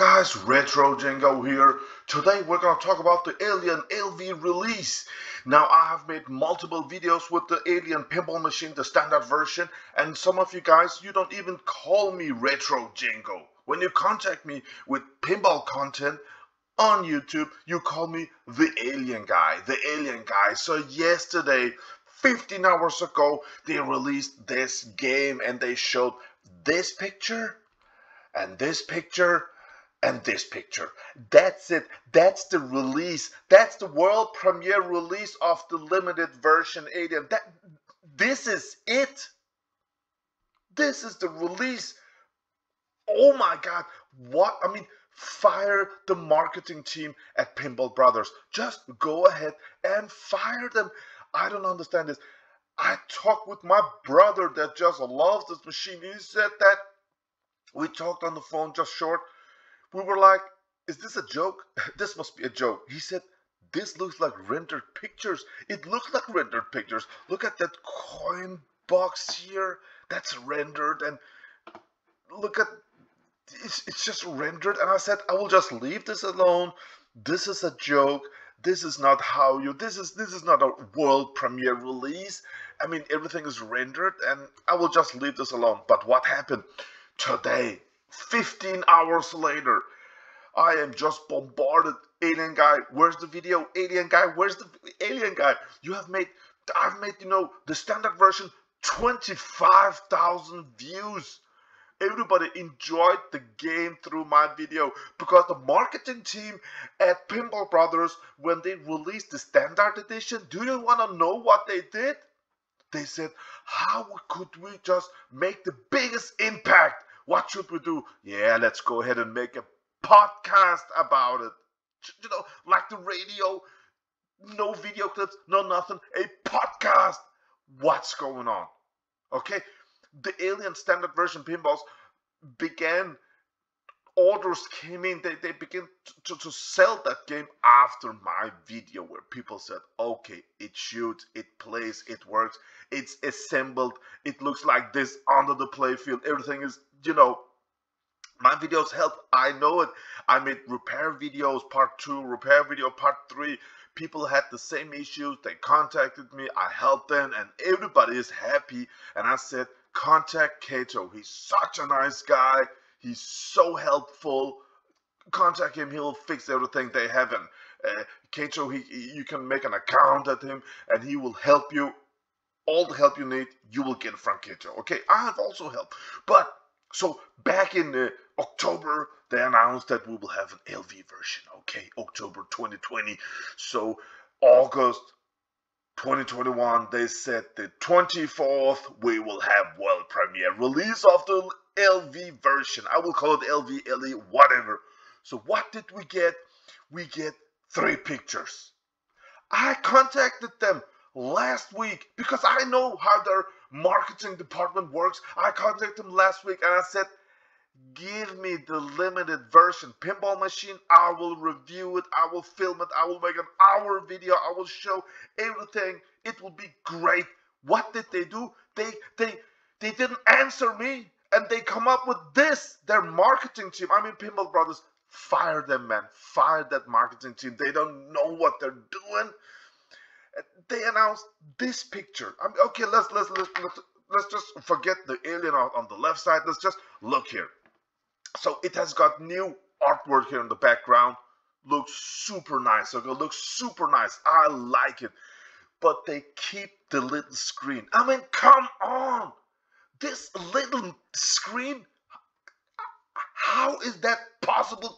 Guys, RETROCENGO here. Today we're going to talk about the Alien LV release. Now I have made multiple videos with the Alien pinball machine, the standard version, and some of you guys, you don't even call me RETROCENGO. When you contact me with pinball content on YouTube, you call me the Alien Guy, So yesterday, 15 hours ago, they released this game and they showed this picture and this picture and this picture. That's it. That's the release. That's the world premiere release of the limited version Alien. This is it. This is the release. Oh my God. What? I mean, fire the marketing team at Pinball Brothers. Just go ahead and fire them. I don't understand this. I talked with my brother that just loves this machine. He said that we talked on the phone just short. We were like, is this a joke? This must be a joke. He said, this looks like rendered pictures. It looks like rendered pictures. Look at that coin box here. That's rendered. And look at, it's just rendered. And I said, I will just leave this alone. This is a joke. This is not how you, this is not a world premiere release. I mean, everything is rendered and I will just leave this alone. But what happened today? 15 hours later, I am just bombarded. Alien Guy, where's the video? Alien Guy, where's the Alien Guy? I've made, you know, the standard version, 25,000 views. Everybody enjoyed the game through my video because the marketing team at Pinball Brothers, when they released the standard edition, do you want to know what they did? They said, how could we just make the biggest impact? What should we do? Yeah, let's go ahead and make a podcast about it. You know, like the radio, no video clips, no nothing, a podcast. What's going on? Okay, the Alien standard version pinballs began, orders came in, they began to sell that game after my video where people said, okay, it shoots, it plays, it works, it's assembled, it looks like this under the playfield, everything is, you know, my videos help. I know it. I made repair videos part 2, repair video part 3. People had the same issues. They contacted me. I helped them and everybody is happy. And I said, contact Kato. He's such a nice guy. He's so helpful. Contact him. He'll fix everything they haven't. Kato, you can make an account at him and he will help you. All the help you need, you will get from Kato. Okay, I have also helped. But so back in October, they announced that we will have an LV version. Okay, October 2020. So August 2021, they said the 24th, we will have world premiere release of the LV version. I will call it LV, LE, whatever. So what did we get? We get 3 pictures. I contacted them last week because I know how their marketing department works. I contacted them last week and I said, give me the limited version pinball machine. I will review it. I will film it. I will make an hour video. I will show everything. It will be great. What did they do? They didn't answer me and they come up with this. Their marketing team, I mean Pinball Brothers, fire them, man. Fire that marketing team. They don't know what they're doing. They announced this picture. I mean, okay, let's just forget the alien on the left side. Let's just look here. So it has got new artwork here in the background. Looks super nice. Okay, looks super nice. I like it. But they keep the little screen. I mean, come on. This little screen. How is that possible?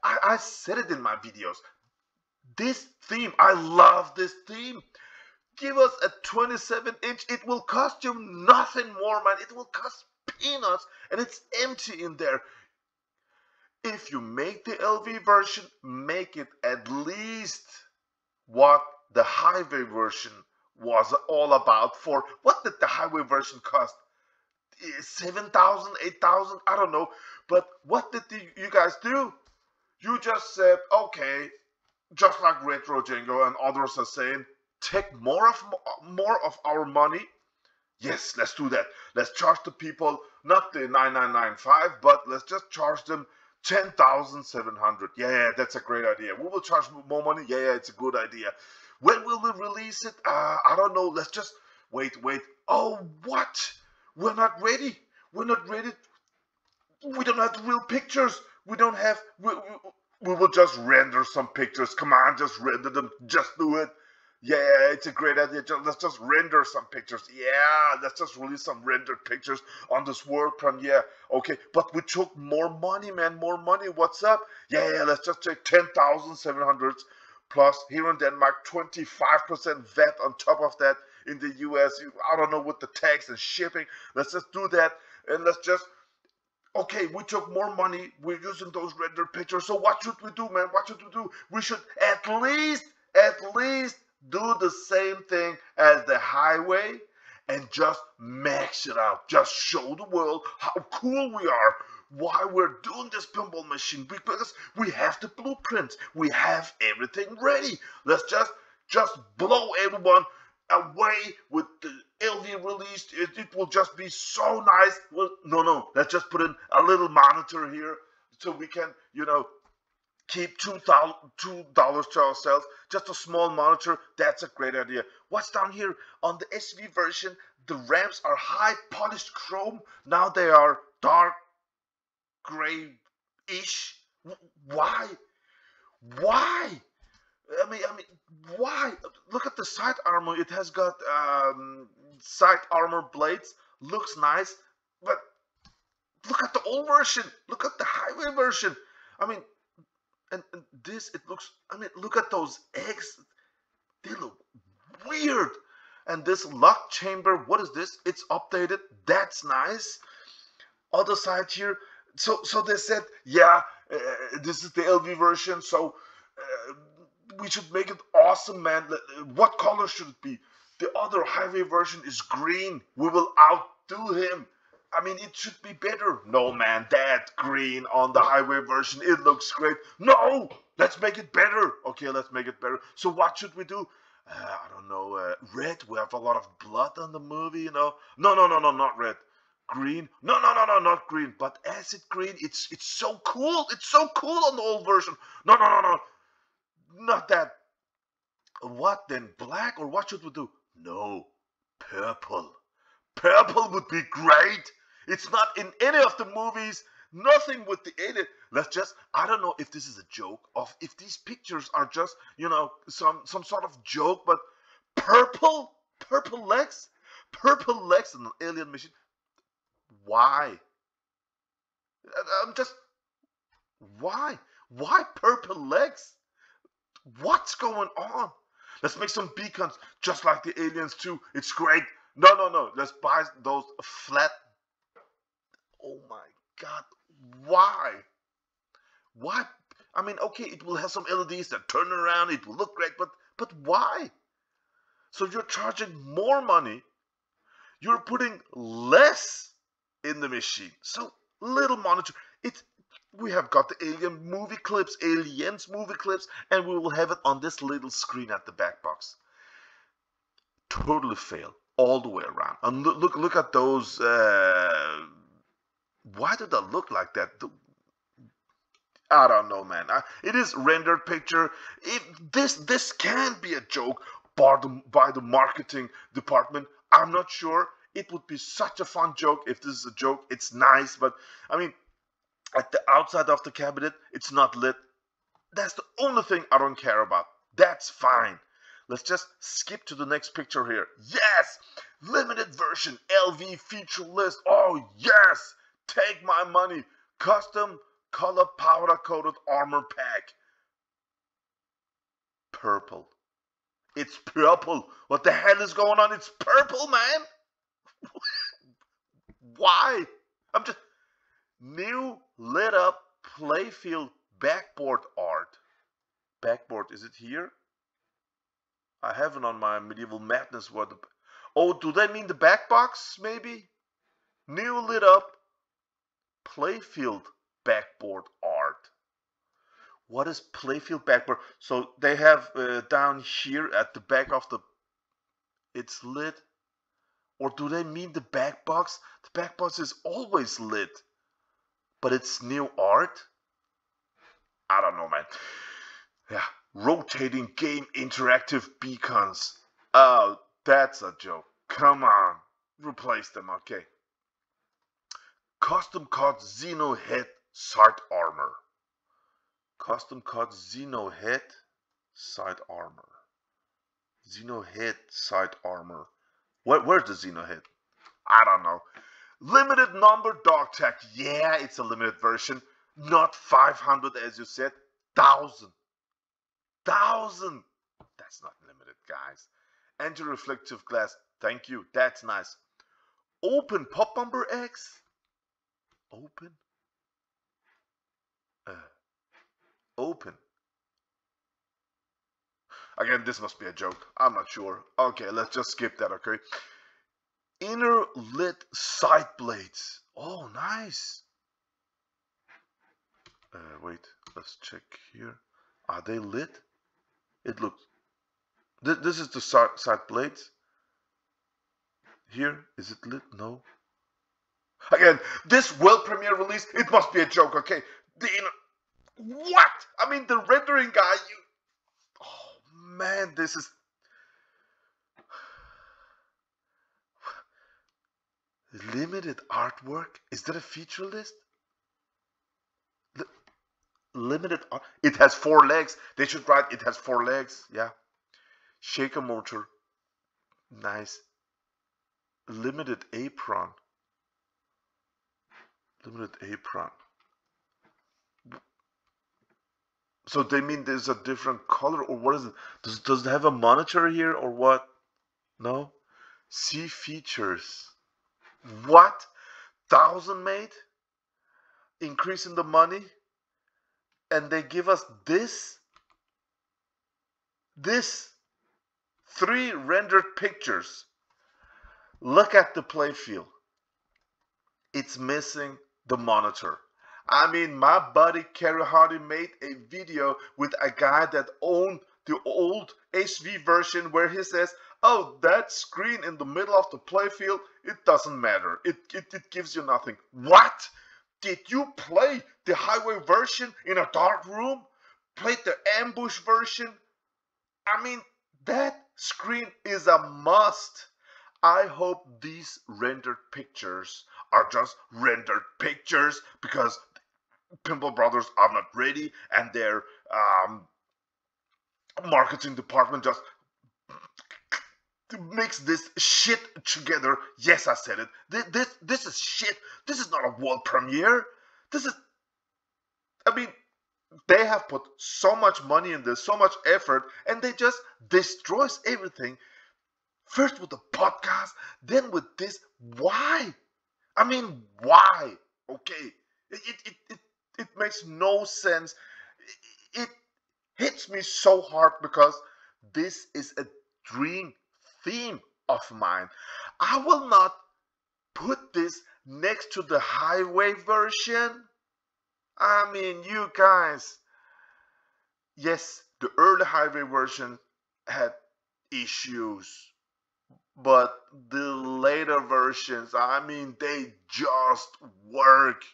I said it in my videos. This theme, I love this theme. Give us a 27-inch. It will cost you nothing more, man. It will cost peanuts and it's empty in there. If you make the LV version, make it at least what the highway version was all about. For what did the highway version cost? 7,000, 8,000, I don't know. But what did you guys do? You just said, okay, just like RETROCENGO and others are saying, take more of our money. Yes, let's do that. Let's charge the people not the 9,995, but let's just charge them 10,700. Yeah, that's a great idea. We will charge more money. Yeah, it's a good idea. When will we release it? I don't know. Let's just wait. Oh, what? We're not ready. We're not ready. We don't have the real pictures. We don't have. We will just render some pictures. Come on, just render them. Just do it. Yeah, it's a great idea. Let's just render some pictures. Yeah, let's just release some rendered pictures on this world premiere. Okay, but we took more money, man. More money. What's up? Yeah, let's just take 10,700 plus here in Denmark, 25% VAT on top of that. In the US, I don't know, with the tax and shipping. Let's just do that, and let's just. Okay, we took more money. We're using those rendered pictures. So what should we do, man? What should we do? We should at least do the same thing as the highway and just max it out. Just show the world how cool we are. Why we're doing this pinball machine, because we have the blueprints. We have everything ready. Let's just blow everyone away with the LV release. It will just be so nice. Well, no, let's just put in a little monitor here so we can, keep $2 to ourselves. Just a small monitor. That's a great idea. What's down here on the SV version? The ramps are high polished chrome. Now they are dark gray-ish. Why? I mean, why? Look at the side armor. It has got side armor blades. Looks nice, but look at the old version. Look at the highway version. I mean, and this, it looks. I mean, look at those eggs. They look weird. And this lock chamber. What is this? It's updated. That's nice. Other side here. So they said, yeah, this is the LV version. So. We should make it awesome, man. What color should it be? The other highway version is green. We will outdo him. I mean, it should be better. No, man, that green on the highway version, it looks great. No, let's make it better. Okay, let's make it better. So what should we do? I don't know. Red. We have a lot of blood on the movie, No, not red. Green. No, not green. But acid green. It's so cool. It's so cool on the old version. No. Not that. What then? Black, or what should we do? No, purple. Purple would be great. It's not in any of the movies. Nothing with the edit. Let's just. I don't know if this is a joke, or if these pictures are just, some sort of joke. But purple legs, in an alien machine. Why? I'm just. Why? Why purple legs? What's going on? Let's make some beacons just like the aliens too. It's great. No. Let's buy those flat. Oh my God. Why? I mean, okay, it will have some LEDs that turn around. It will look great, but why? So you're charging more money. You're putting less in the machine. So little monitor. We have got the Aliens movie clips, and we will have it on this little screen at the back box. Totally fail all the way around. And look at those. Why do they look like that? I don't know, man. It is rendered picture. This can be a joke by the marketing department. I'm not sure. It would be such a fun joke if this is a joke. It's nice, but I mean. At the outside of the cabinet, it's not lit. That's the only thing I don't care about. That's fine. Let's just skip to the next picture here. Yes! Limited version LV feature list. Oh, yes! Take my money. Custom color powder coated armor pack. Purple. It's purple. What the hell is going on? It's purple, man. Why? I'm just... New lit up playfield backboard art. Backboard, is it here? I have it on my Medieval Madness. Oh, do they mean the back box, maybe? New lit up playfield backboard art. What is playfield backboard? So they have down here at the back of the... It's lit. Or do they mean the back box? The back box is always lit. But it's new art? I don't know, man. Yeah, rotating game interactive beacons. Oh, that's a joke. Come on, replace them, okay. Custom cut Xeno head side armor. Custom cut Xeno head side armor. Xeno head side armor. Where's the Xeno head? I don't know. Limited number dog tag. Yeah, it's a limited version. Not 500 as you said. 1,000. 1,000. That's not limited, guys. Anti-reflective glass. Thank you. That's nice. Open Pop Bomber X. Open. Open. Again, this must be a joke. I'm not sure. Okay, let's just skip that, okay? Inner lit side blades. Oh, nice. Wait, let's check here. Are they lit? It looks... This is the side blades. Here, is it lit? No. Again, this world premiere release, it must be a joke, okay? The inner... What? I mean, the rendering guy, Oh, man, this is... Limited artwork? Is that a feature list? Limited art. It has 4 legs. They should write it has 4 legs. Yeah. Shaker motor. Nice. Limited apron. Limited apron. So they mean there's a different color, or what is it? Does it have a monitor here or what? No. See features. What? 1,000 made? Increasing the money? And they give us this? This? 3 rendered pictures. Look at the playfield. It's missing the monitor. I mean, my buddy Kerry Hardy made a video with a guy that owned the old HV version where he says, oh, that screen in the middle of the playfield, it doesn't matter. It gives you nothing. What? Did you play the highway version in a dark room? Played the ambush version? I mean, that screen is a must. I hope these rendered pictures are just rendered pictures because Pinball Brothers are not ready and their marketing department just makes this shit together. Yes, I said it. This is shit. This is not a world premiere. This is, I mean, they have put so much money in this, so much effort, and they just destroys everything. First with the podcast, then with this. Why? I mean, why? Okay, it makes no sense. It hits me so hard because this is a dream theme of mine. I will not put this next to the highway version. I mean, you guys, yes, the early highway version had issues, but the later versions, I mean, they just work.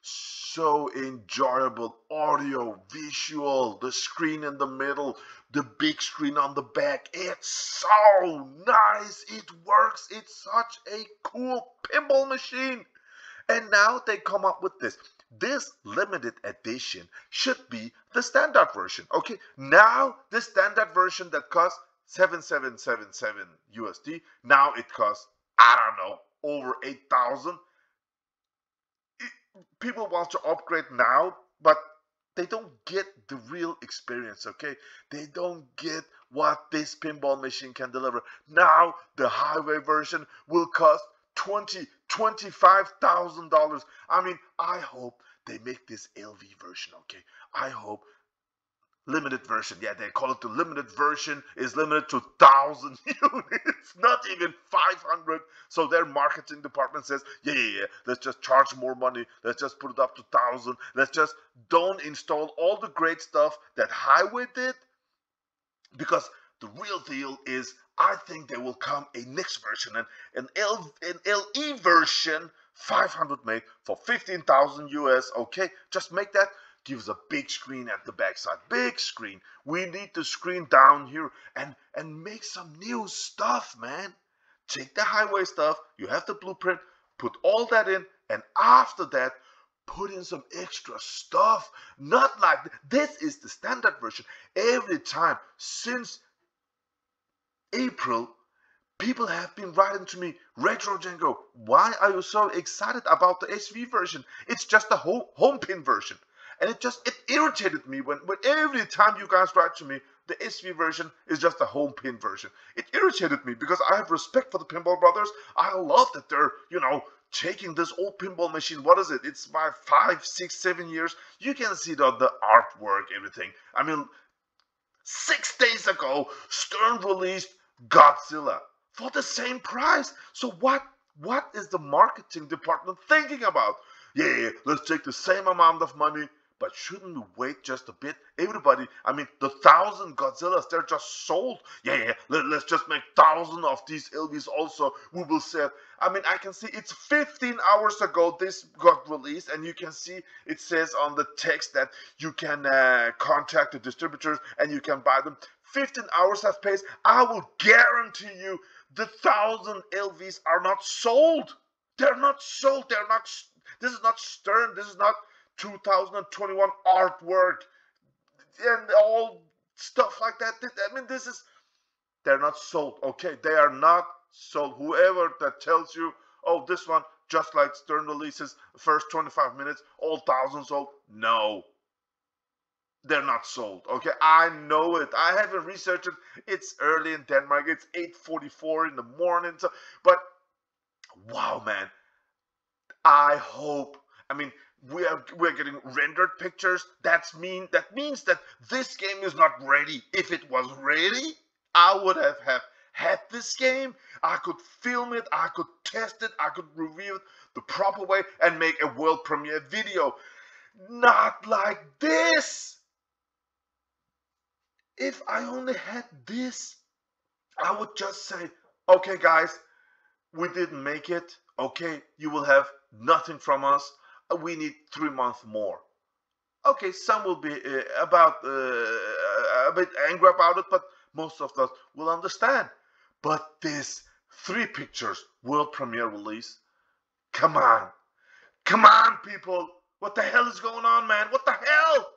So enjoyable, audio, visual, the screen in the middle, the big screen on the back. It's so nice. It works. It's such a cool pinball machine. And now they come up with this. This limited edition should be the standard version. Okay, now the standard version that costs $7,777 USD. Now it costs, I don't know, over 8,000. People want to upgrade now, but they don't get the real experience, okay? They don't get what this pinball machine can deliver. Now the highway version will cost $25,000. I mean, I hope they make this LV version, okay? I hope limited version, yeah, they call it the limited version, is limited to 1,000 units, not even 500. So their marketing department says, yeah, let's just charge more money, let's just put it up to 1,000, let's just don't install all the great stuff that Highway did, because the real deal is, I think there will come a next version, an LE version, 500 made for 15,000 US, okay? Just make that gives a big screen at the backside. Big screen. We need the screen down here and make some new stuff, man. Take the highway stuff. You have the blueprint. Put all that in. And after that, put in some extra stuff. Not like this is the standard version. Every time since April, people have been writing to me, RETROCENGO, why are you so excited about the SV version? It's just the home pin version. And it irritated me when every time you guys write to me, the SV version is just the home pin version. It irritated me because I have respect for the Pinball Brothers. I love that they're, taking this old pinball machine. What is it? It's my 5, 6, 7 years. You can see the artwork, everything. I mean, 6 days ago, Stern released Godzilla for the same price. So what is the marketing department thinking about? Yeah, let's take the same amount of money, but shouldn't we wait just a bit? Everybody, I mean, the 1,000 Godzillas, they're just sold. Yeah, let's just make 1,000 of these LVs also. We will sell. I mean, I can see it's 15 hours ago this got released, and you can see it says on the text that you can contact the distributors and you can buy them. 15 hours have passed. I will guarantee you the 1,000 LVs are not sold. They're not sold. This is not Stern. This is not 2021 artwork and all stuff like that. I mean, they're not sold. Okay, they are not sold. Whoever that tells you, oh, this one, just like Stern releases, first 25 minutes, all 1,000 sold. No, they're not sold. Okay, I know it. I haven't researched it. It's early in Denmark. It's 8:44 in the morning. But wow, man, I hope. I mean, we're getting rendered pictures. That means that this game is not ready. If it was ready, I would have had this game. I could film it, I could test it, I could review it the proper way and make a world premiere video. Not like this. If I only had this, I would just say, okay guys, we didn't make it. Okay, you will have nothing from us. We need 3 months more. Okay, some will be a bit angry about it, but most of us will understand. But this 3 pictures world premiere release, come on, people! What the hell is going on, man? What the hell?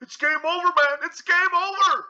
It's game over, man! It's game over!